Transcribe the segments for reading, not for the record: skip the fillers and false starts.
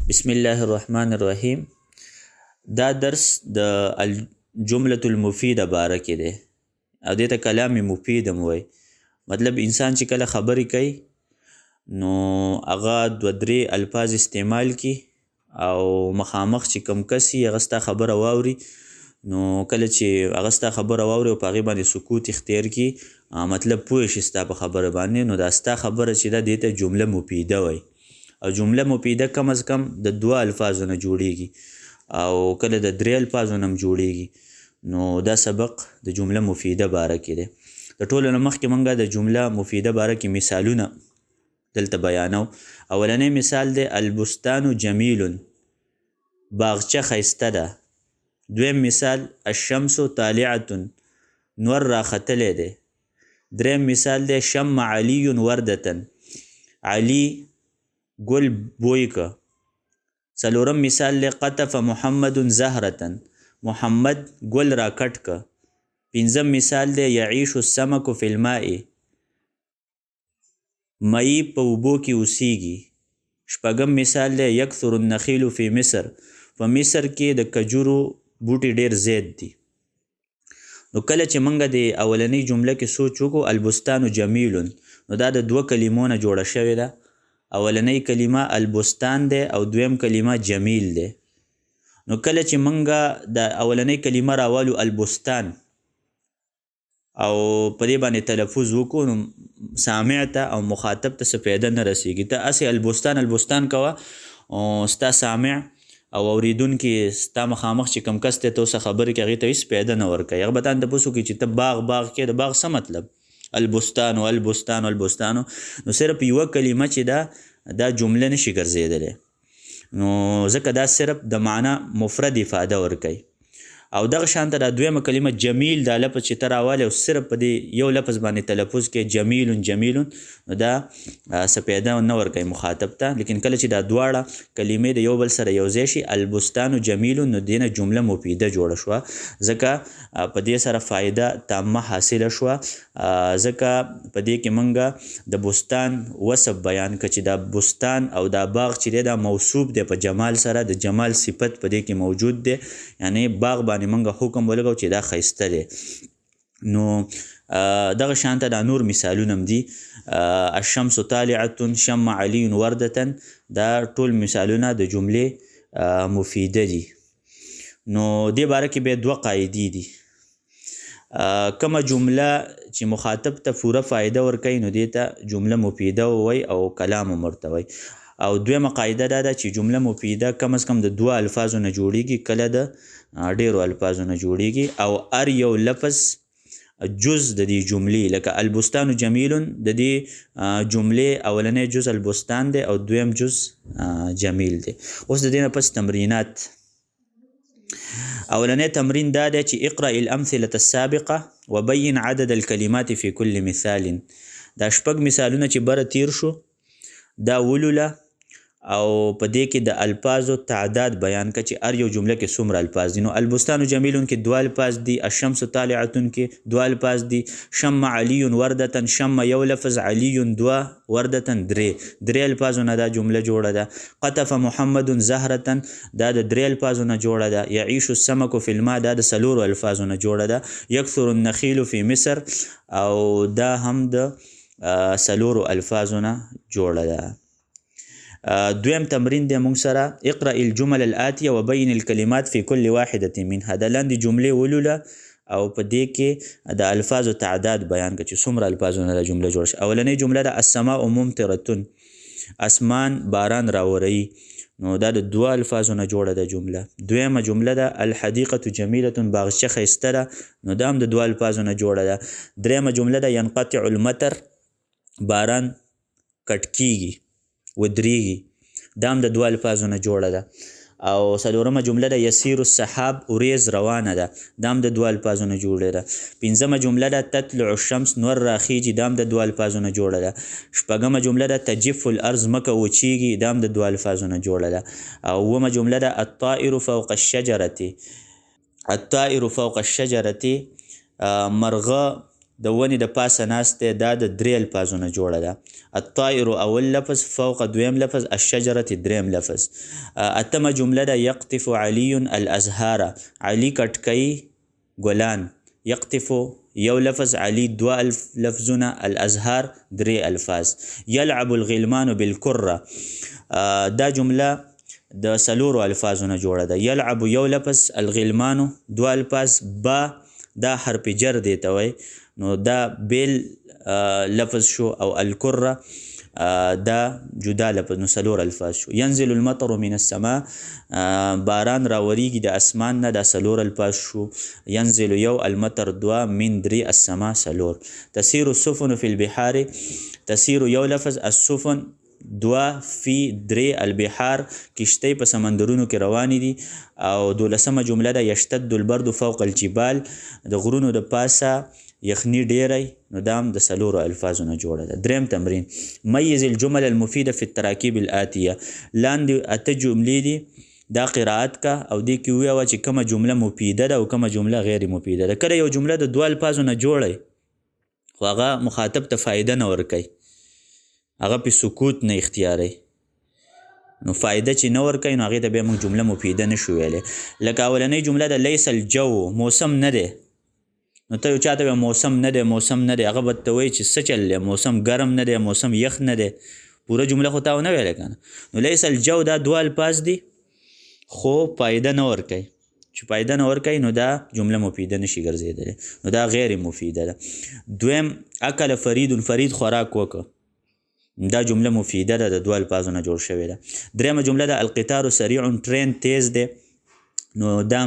بسم الله الرحمن الرحیم. دا درس د الجملة المفیده باره کې دی او دې ته کلام مفید هم وایي. مطلب انسان چې کله خبرې کوي نو هغه دوه درې الفاظ استعمال کی او مخامخ چې کوم کس یې هغه ستا خبره واوري، نو کله چې هغه ستا خبره واوري او په هغې باندې سکوت اختیار کی، مطلب پوه شي ستا په خبره باندې، نو دا ستا خبره چې ده دې ته جمله مفیده وایي. او جمله مفیده کم از کم د 2 الفاظو نه جوړیږي او کله د 3 الفاظو نه هم جوړیږي. نو دا سبق د جمله مفیده باره کې دی. د ټولو نه مخکې موږ د جمله مفیده باره کې مثالونه دلته بیانو. اولنی مثال دی البستان جمیل، باغچه ښایسته ده. دویم مثال الشمس طالعة، نور راختلی دی. دریم مثال دی شم علی وردة، علی گل بوی که. څلورم مثال دی قطف محمد زهرة، محمد گل را کټ که. پنځم مثال دی یعیش السمک فی الماء، مئی په اوبو کې اوسیږي. شپږم مثال دی یکثر النخیل فی مصر، په مصر کې د کجورو بوټي ډیر زیات دي. نو کله چې موږ د اولنۍ جمله کې سوچ وکړو البستان جمیل، نو دا د 2 کلمو نه جوړه شوې ده. اولنۍ کلمه البستان دی او دویم کلمه جمیل دی. نو کله چې موږ د اولنۍ کلمه راوالو البستان او په دې باندې تلفظ وکړو، نو سامع ته او مخاطب ته څه فایده نه رسیږي. ته هسې البستان البستان کوه او ستا سامع او اوریدونکي ستا مخامخ چې کوم کس دی ته اوسه خبرې کوي هغې ته هېڅ فایده نه ورکوي. هغه به تا نه تپوس وکړي چې ته باغ کې د باغ څه مطلب، البستان البستان. نو صرف یوه کلمه چې دا جمله نشي ګرځېدلی، نو ځکه دا صرف د معنا مفرد افاده ورکوي. او دغه شانته دا دویمه کلمه جمیل، دا لفظ چې ته راوالی او صرف په دې یو لفظ باندې تلفظ کې جمیل، نو دا څه فایده نه ورکوي مخاطب ته. لیکن کله چې دا دواړه کلمې د یو بل سره یو ځای شي البستان جمیل، نو دې نه جمله مفیده جوړه شوه. ځکه په دې سره فایده تامه حاصله شوه. ځکه په دې کې موږ د بستان وصف بیان که چې دا بستان او دا باغ چې دی دا موصوف دی په جمال سره، د جمال صفت په دې کې موجود دی. یعنی باغ باندې موږ حکم ولګو چې دا ښایسته دی. نو دغه شانته دا نور مثالونه هم دي. الشمس طالعة، شم علی وردة، دا ټول مثالونه د جملې مفیده دي. نو دې باره کې بیا 2 قاعدې دي. کومه جمله چې مخاطب ته پوره فایده ورکوي نو دې ته جمله مفیده ووایي او کلام هم ورته وایي. او دویمه قاعده دا ده چې جمله مفیده کم از کم د 2 الفاظو نه جوړیږي، کله د ډیرو الفاظو نه جوړیږي. او هر یو لفظ جز د دې جملې، لکه البستان جمیل، د دې جملې اولنی جز البستان دی او دویم جز جمیل دی. اوس د دې نه پس تمرینات. اولنی تمرین دا دی چې اقرأ الامثله السابقه وبین عدد الكلمات في كل مثال. دا 6 مثالونه چې بره تیر شو دا ولوله او په دې کې د الفاظو تعداد بیان که چې هر یو جمله کې څومره الفاظ دي. نو البستان جمیل کې 2 الفاظ دي، الشمس طالعة کې 2 الفاظ دي، شم علی وردة، شم یو لفظ، علی 2، وردة 3 الفاظو نه دا جمله جوړه ده. قطف محمد زهرة، دا د 3 الفاظو نه جوړه ده. یعیش السمک فی الماء، دا د 4 الفاظو نه جوړه ده. یکثر النخیل فی مصر، او دا هم د 4 الفاظو نه جوړه ده. دویم تمرین دی مونږ سره اقرأ الجمل الآتیه وبین الکلمات فی کل واحده منها. د لاندې جملې ولوله او په دې کې د الفاظو تعداد بیان که چې څومره الفاظو نه دا جمله جوړه شي. اولنۍ جمله ده السماء ممطرة، اسمان باران راوروي، نو دا د 2 الفاظو نه جوړه ده جمله. دویمه جمله ده الحدیقة جمیلة، باغچه ښایسته ده، نو دا هم د 2 الفاظو نه جوړه ده. دریمه جمله ده ینقطع المطر، باران کټ کیږي ودریږي، دا هم د 2 الفاظو نه جوړه ده. او څلورمه جمله ده یسیر السحاب، وریځ روانه ده، دا هم د 2 الفاظو نه جوړه ده. پنځمه جمله ده تطلع الشمس، نور راخیږي، دا هم د 2 الفاظو نه جوړه ده. شپږمه جمله ده تجف الارض، مکه وچیږي، دا هم د 2 الفاظو نه جوړه ده. او اوومه جمله ده الطائر فوق الشجرة، الطائر فوق الشجرة، مرغه د ونې د پاسه ناست دی دا د 3 الفاظونه جوړه ده. الطائر اول لفظ، فوق دویم لفظ، الشجرة دریم لفظ. اتمه جمله ده یقطف علی الازهار، علی کټکۍ ګلان. یقطف یو لفظ، علی 2 لفظونه، الازهار 3 الفاظ. یلعب الغلمان بالکره، دا جمله د 4 الفاظونه جوړه ده. یلعب یو لفظ، الغلمانو 2 الفاظ، با دا حرف جر دی ته وایي نو دا بیل لفظ شو، او الکره دا جدا لفظ نو 4 الفاظ شو. ینزل المطر من السماء، باران راوریږي د اسمان نه، دا 4 الفاظ شو. ینزل یو، المطر 2، من 3، السماء 4. تسیر السفن فی البحار، تسیر یو لفظ، السفن 2 فی 3 البحار، کشتی په سمندرونو کې روانې دي. او 12مه جمله ده یشتد البرد فوق الجبال، د غرونو د پاسه یخني ډیری، نو دا هم د 4 الفاظونه جوړه ده. 3م تمرین، میز الجمل المفیده فی التراکیب الآتیه، لاندې 8 جملې دي دا قرائت کا او دې کې ووایه چې کومه جمله مفیده ده او کومه جمله غیر مفیده ده. کله یو جمله د 2 الفاظونه جوړی خو هغه مخاطب ته فایده نه ورکوي، هغه په سکوت نه اختیاری، نو فایده چې نه ورکوي نو هغې ته بیا موږ جمله مفیده نشو ویلی. لکه اولنۍ جمله د لیس الجو، موسم نه دی، نو ته یو چاته موسم نه دی موسم نه دی، هغه به ته وایي چې څه چل دی، موسم ګرم نه دی، موسم یخ نه دی، پوره جمله خو تا ونه ویلی که نه. نو لیس الجو دا 2 الفاظ دي خو فایده نه ورکوي، چې فایده نه ورکوي نو دا جمله مفیده نشي ګرځېدلی، نو دا غیر مفیده ده. 2م اکل فرید، فرید خوراک وکړه، دا جمله مفیده ده، د 2 الفاظونه جوړ شوې ده. 3مه جمله ده القطار سریع، ټرین تیز دی، نو دا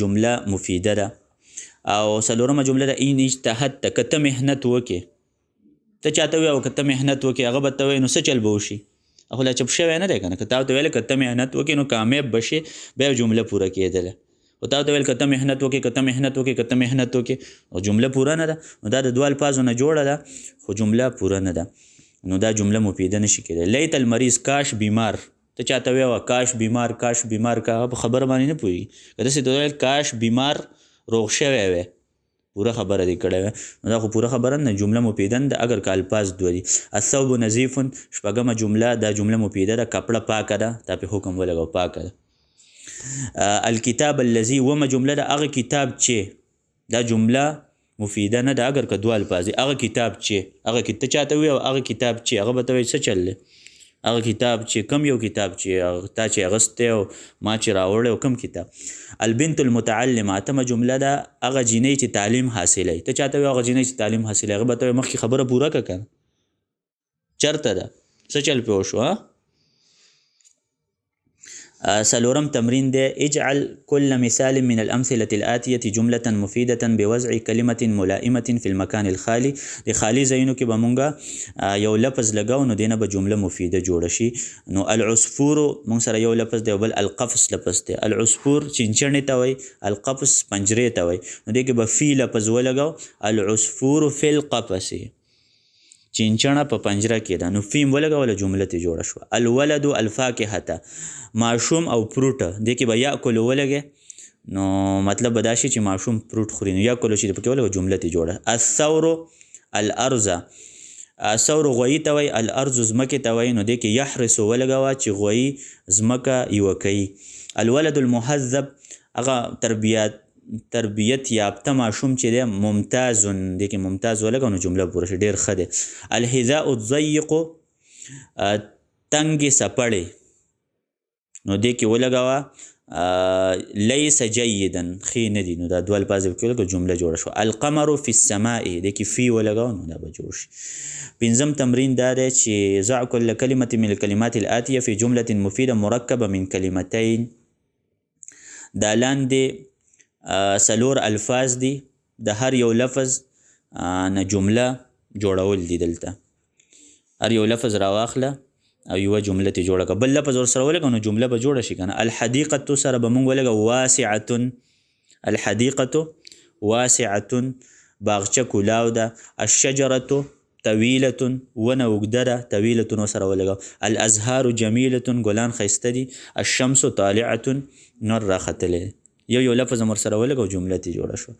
جمله مفیده ده. او 4مه جمله ده این اجتهدت، که ته محنت وکې، ته چاته وایې او که ته محنت وکې هغه به ته وایي نو څه چل به وشي، خو لا چپ شوی نه دی که نه. که تا ورته ویلی که ته محنت وکې نو کامیاب به شې، بیا جمله پوره کېدله. خو تا ورته ویل که ته محنت وکې، که ته محنت وکې، که ته محنت وکې، او جمله پوره نه ده، نو دا د 2 الفاظونه جوړه ده خو جمله پوره نه ده، نو دا جمله مفیده نشي کېدلی. لیت المریض، کاش بیمار، ته چاته وایه کاش بیمار، کاش بیمار، که هغه په خبره باندې نه پوهېږي. که داسې ته ویل کاش بیمار روغ شوی وی، پوره خبره دې کړې وی، نو دا خو پوره خبره نه، جمله مفیده نه ده اگر که الفاظ 2 دي. الثوب نظیف، 6مه جمله دا جمله مفیده ده، کپړه پاکه ده، تا پې حکم ولګو پاکه ده. الکتاب الذي، 9مه جمله ده هغه کتاب چې، دا جمله مفیده نه ده اگر که 2 الفاظ دي. هغه کتاب چې، هغه ته چاته وایي او هغه کتاب چې، هغه به ته وایي څه چل دی، هغه کتاب چې کوم یو کتاب چې تا چې اغستی او ما چې راوړی او کوم کتاب. البنت المتعلمه، 8مه جمله ده هغه جینۍ چې تعلیم حاصلوي، ته چاته وایي هغه جینۍ چې تعلیم حاصلوي، هغه به ته وایي مخکې خبره پوره کړه که نه، چېرته ده، څه چل پې وشو. 4م تمرین دی اجعل كل مثال من الأمثلة الآتية جملة مفيدة بوضع كلمة ملائمة في المكان الخالي. د خالی ځایونو کې به مونږ یو لفظ لګاو نو دینه به جمله مفیده جوړه شي. نو العصفور مونږ سره یو لفظ دی او بل القفص لفظ دی. العصفور چنچڼې ته وایي، القفص پنجرې ته وایي، نو دې کې به فی لفظ ولګاو، العصفور فی القفص، چنچڼه په پنجره کې ده، نو فیم ولګوله جمله ته جوړه شوه. الولد الفاکهته، ماشوم او فروټ، دې کې به یاکل ولګې نو مطلب به دا شي چې ماشوم فروټ خوري، نو یاکلو چې پکې ولګو جمله ته جوړه. الثور الارض، ثور غویي ته وایي، الارض ځمکې ته وایي، نو دې کې یحرس ولګوه چې غویي ځمکه یوه کوي. الولد المهذب، هغه تربیت یافته ماشوم چې دی، ممتازن، دې کې ممتاز ولګو نو جمله پوره شي، ډېر ښه دی. الحذاء الضيق، تنګې سپړې، نو دې کې ولګوه لیس جیدا، ښې نه دي، نو دا 2 الفاظ کې ولګو جمله جوړه شوه. القمر فی السماء، دې کې فی ولګوه نو دا به جوړ شي. 5م تمرین دا دی چې ضع كل كلمة من الكلمات الآتية في جملة مفيدة مركبة من كلمتين. دا لاندې 4 الفاظ دي، د هر یو لفظ نه جمله جوړول دي. دلته هر یو لفظ راواخله او یوه جمله ته جوړه کړه، بل لفظ ورسره ولګو نو جمله به جوړه شي که نه. الحدیقة سره به مونږ ولګو واسعة، الحدیقة واسعة، باغچه کولاو ده. الشجرة طویلة، ونه اوږده ده، طویلة ورسره ولګو. الازهار جمیلة، ګلان ښایسته دي. الشمس طالعة، نور راختلی. یو لفظ هم ورسره ولګو جمله ترې جوړه شوه.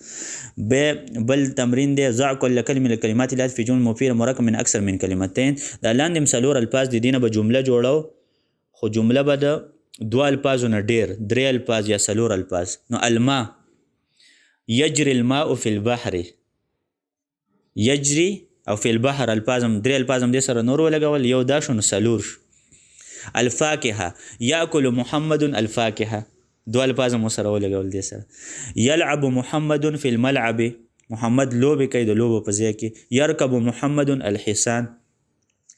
بل تمرین دی ضع کل کلمه لکلمات الات فی جمله مفیده مرکب من اکثر من کلمتین. دا لاندې هم څلور الفاظ دي، دې نه به جمله جوړو خو جمله به د 2 الفاظو نه ډېر 3 الفاظ یا 4 الفاظ. نو الماء یجری الماء فی البحر، یجری او فی البحر الفاظ هم 3 الفاظ هم دې سره نور ولګول، یو دا شو نو 4 شو. الفاکهه یاکل محمد الفاکهه 2 الفاظ هم سره ولګول دې سره. یلعب محمد فی الملعب، محمد لوبې کوي د لوبو په ځای کې. یرکب محمد الحصان.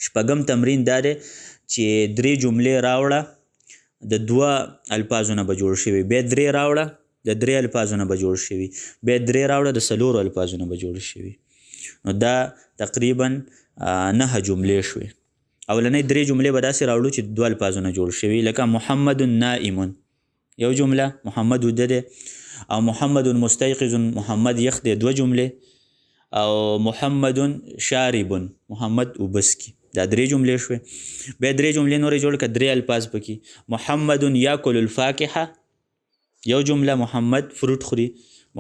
شپږم تمرین دا دی چې 3 جملې راوړه د 2 الفاظو نه به جوړ شوي، بیا 3 راوړه د 3 الفاظو نه به جوړ شوي، بیا 3 راوړه د 4 الفاظو نه به جوړ شوي. نو دا تقریبا 9 جملې شوي. اولنۍ 3 جملې به داسې راوړو چې 2 الفاظو نه جوړ شوي، لکه محمد نائم یو جمله، محمد وده دی، او محمد مستيقظ محمد یخ دی 2 جملې، او محمد شارب محمد وبسکی دا 3 جملې شوې. بیا 3 جملې نورې جوړ کړه 3 الفاظ پکې. محمد یاکل الفاکهه یو جمله، محمد فروټ خوري.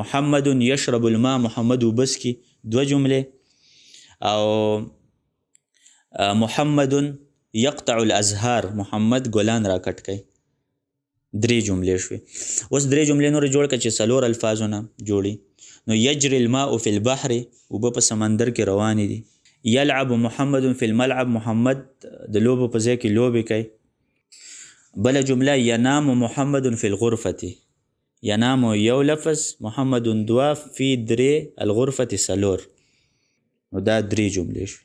محمد یشرب الماء محمد وبسکی 2 جملې، او محمد یقطع الازهار محمد ګلان را کټ کوي 3 جملې شوې. اوس 3 جملې نورې جوړ کړه چې 4 الفاظو نه جوړي. نو یجری الماء فی البحر اوبه په سمندر کې روانې دي. یلعب محمد فی الملعب محمد د لوبو په ځای کې لوبې کوي. بله جمله ینام محمد فی الغرفة، ینام یو لفظ، محمد 2 فی 3 الغرفة 4. نو دا 3 جملې شوې.